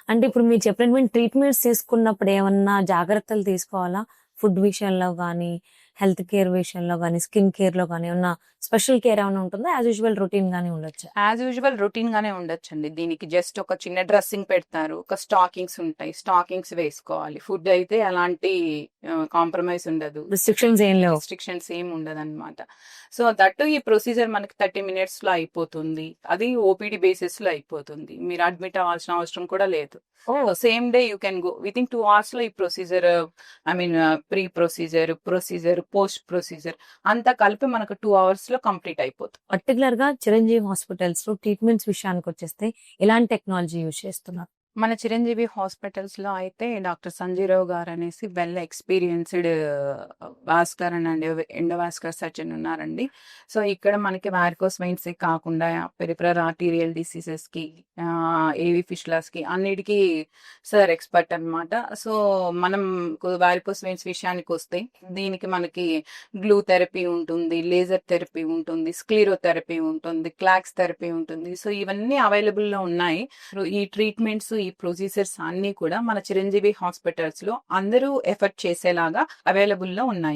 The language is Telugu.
అంటే ఇప్పుడు మీరు చెప్పినటువంటి ట్రీట్మెంట్స్ తీసుకున్నప్పుడు ఏమన్నా జాగ్రత్తలు తీసుకోవాలా? ఫుడ్ విషయంలో గానీ, హెల్త్ కేర్ విషయంలో గానీ, స్కిన్ కేర్‌లో గానీ ఏమన్నా స్పెషల్ కేర్ ఏమన్నా ఉంటుందా? యాజ్ యూజువల్ రొటీన్ గానే ఉండొచ్చా? యాజ్ యూజువల్ రొటీన్ గానే ఉండొచ్చండి. దీనికి జస్ట్ ఒక చిన్న డ్రెస్సింగ్ పెడతారు. ఒక స్టాకింగ్స్ ఉంటాయి. స్టాకింగ్స్ వేసుకోవాలి. ఫుడ్ అయితే ఎలాంటి కాంప్రమైజ్ ఉండదు. రిస్ట్రిక్షన్స్ ఏం లేవు. రిస్ట్రిక్షన్స్ ఏమి ఉండదన్నమాట. సో దట్టు ఈ ప్రొసీజర్ మనకి 30 మినిట్స్‌లో అయిపోతుంది. అది ఓపీడీ బేసిస్‌లో అయిపోతుంది. మీరు అడ్మిట్ అవ్వాల్సిన అవసరం కూడా లేదు. Same day you can go. Within 2 అవర్స్‌లో ఈ procedure pre procedure, post procedure అంతా కలిపి మనకు 2 అవర్స్‌లో కంప్లీట్ అయిపోతుంది. పర్టిక్యులర్‌గా చిరంజీవి హాస్పిటల్స్‌లో ట్రీట్మెంట్స్ విషయానికొచ్చేస్తే ఎలాంటి టెక్నాలజీ యూజ్ చేస్తున్నారు? మన చిరంజీవి హాస్పిటల్స్‌లో అయితే డాక్టర్ సంజీరావు గారనేసి well experienced vascular and endovascular surgeon ఉన్నారండి. సో, ఇక్కడ మనకి వారికోస్ వెయిన్సే కాకుండా పెరిఫెరల్ ఆర్టీరియల్ డిసీజెస్‌కి, ఏవి ఫిషులాస్‌కి అన్నిటికి సార్ ఎక్స్‌పర్ట్ అన్నమాట. సో, మనం వారికోస్ వెయిన్స్ విషయానికొస్తే దీనికి మనకి గ్లూ థెరపీ ఉంటుంది, లేజర్ థెరపీ ఉంటుంది, స్క్లీరోథెరపీ ఉంటుంది, క్లాక్స్ థెరపీ ఉంటుంది. సో, ఇవన్నీ అవైలబుల్‌లో ఉన్నాయి. ఈ ట్రీట్మెంట్స్, ఈ ప్రొసీజర్స్ అన్నీ కూడా మన చిరంజీవి హాస్పిటల్స్ లో అందరూ ఎఫర్ట్ చేసేలాగా అవైలబుల్ లో ఉన్నాయి.